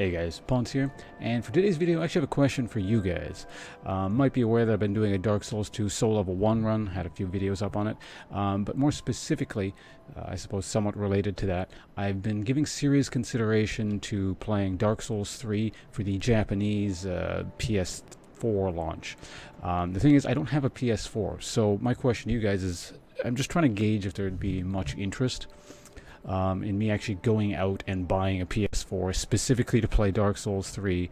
Hey guys, Ponce here, and for today's video I actually have a question for you guys. Might be aware that I've been doing a Dark Souls 2 Soul Level 1 run, had a few videos up on it, but more specifically, I suppose somewhat related to that, I've been giving serious consideration to playing Dark Souls 3 for the Japanese PS4 launch. The thing is, I don't have a PS4, so my question to you guys is, I'm just trying to gauge if there'd be much interest in me actually going out and buying a PS4 specifically to play Dark Souls 3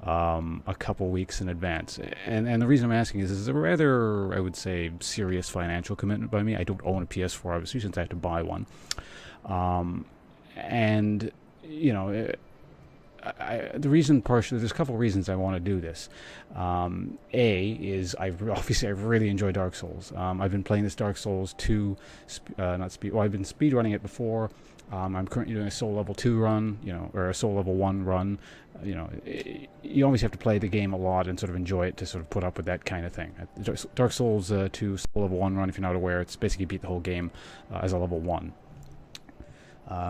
a couple weeks in advance. And the reason I'm asking is a rather, I would say, serious financial commitment by me. I don't own a PS4, obviously, since I have to buy one. And, you know, the reason partially, there's a couple of reasons I want to do this. A is I really enjoy Dark Souls. I've been playing this Dark Souls 2, I've been speedrunning it before. I'm currently doing a Soul Level 2 run, or a Soul Level 1 run. You always have to play the game a lot and sort of enjoy it to sort of put up with that kind of thing. Dark Souls 2 Soul Level 1 run, if you're not aware, it's basically beat the whole game as a level 1.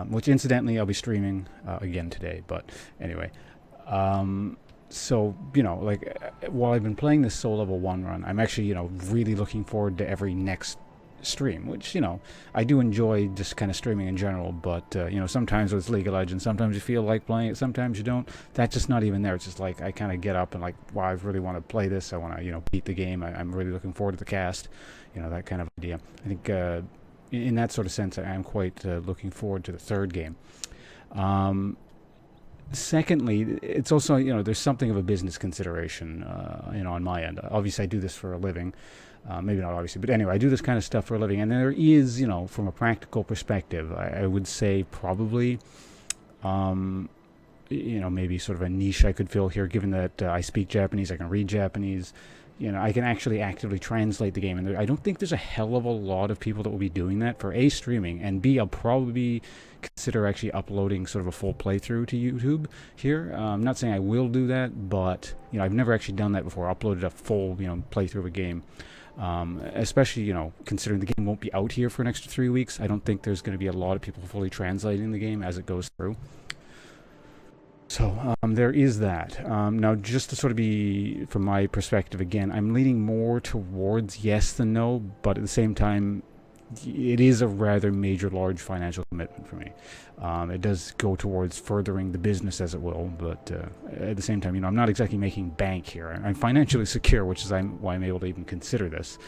Which incidentally I'll be streaming again today, but anyway. So, while I've been playing this Soul Level 1 run, I'm actually, really looking forward to every next stream, which, I do enjoy just kind of streaming in general, but, sometimes with League of Legends, sometimes you feel like playing it, sometimes you don't. That's just not even there. It's just like, I kind of get up and like, wow, I really want to play this. I want to, beat the game. I'm really looking forward to the cast, that kind of idea. I think, in that sort of sense, I am quite looking forward to the third game. Secondly, it's also, there's something of a business consideration, on my end. Obviously, I do this for a living. Maybe not obviously, but anyway, I do this kind of stuff for a living. And there is, from a practical perspective, I would say probably, maybe sort of a niche I could fill here, given that I speak Japanese, I can read Japanese. I can actually actively translate the game, and I don't think there's a hell of a lot of people that will be doing that for A, streaming, and B, I'll probably consider actually uploading sort of a full playthrough to YouTube here. I'm not saying I will do that, but, I've never actually done that before, uploaded a full, playthrough of a game. Especially, considering the game won't be out here for an extra 3 weeks, I don't think there's going to be a lot of people fully translating the game as it goes through. So there is that. Now, just to sort of be, from my perspective, again, I'm leaning more towards yes than no, but at the same time, it is a rather major, large financial commitment for me. It does go towards furthering the business, as it will, but at the same time, I'm not exactly making bank here. I'm financially secure, which is why I'm able to even consider this.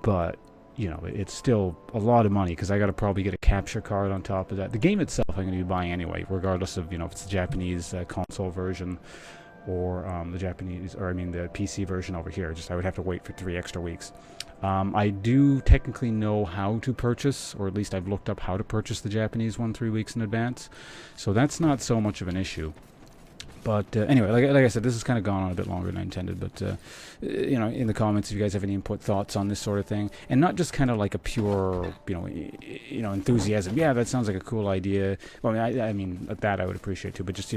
But it's still a lot of money, because I got to probably get a capture card on top of that. The game itself I'm going to be buying anyway, regardless of, if it's the Japanese console version or the PC version over here. Just I would have to wait for 3 extra weeks. I do technically know how to purchase, or at least I've looked up how to purchase the Japanese one 3 weeks in advance. So that's not so much of an issue. But anyway, like I said, this has kind of gone on a bit longer than I intended. But, in the comments, if you guys have any input, thoughts on this sort of thing. And not just kind of like a pure, enthusiasm. Yeah, that sounds like a cool idea. Well, I mean, that I would appreciate too. But just,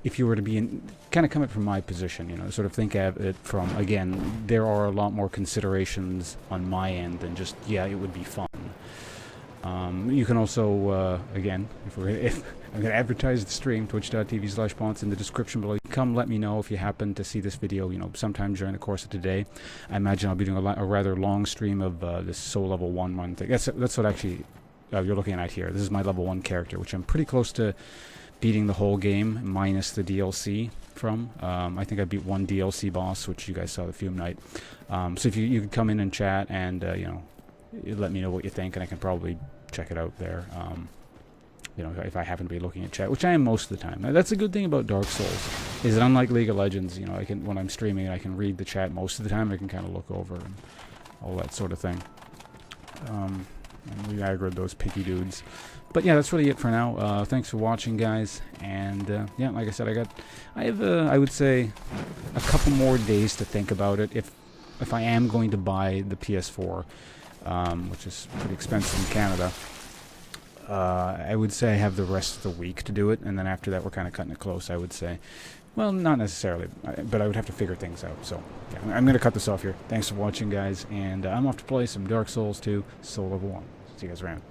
if you were to be kind of coming from my position, sort of think of it from, again, there are a lot more considerations on my end than just, yeah, it would be fun. You can also, again, if I'm going to advertise the stream, twitch.tv/Ponce in the description below. Come let me know if you happen to see this video, sometime during the course of today. I imagine I'll be doing a rather long stream of this Soul Level 1 run thing. That's what actually you're looking at here. This is my level 1 character, which I'm pretty close to beating the whole game, minus the DLC from. I think I beat one DLC boss, which you guys saw the Fume Night. So if you could come in and chat and, let me know what you think, and I can probably check it out there. If I happen to be looking at chat, which I am most of the time. Now, that's a good thing about Dark Souls, is that unlike League of Legends, I can, when I'm streaming, I can read the chat most of the time. I can kind of look over and all that sort of thing. And we aggroed those picky dudes. But yeah, that's really it for now. Thanks for watching, guys. And yeah, like I said, I have, I would say, a couple more days to think about it. If I am going to buy the PS4, which is pretty expensive in Canada, I would say I have the rest of the week to do it, and then after that we're kind of cutting it close, I would say. Well, not necessarily, but I would have to figure things out. So yeah, I'm going to cut this off here. Thanks for watching, guys, and I'm off to play some Dark Souls 2 Soul Level 1. See you guys around.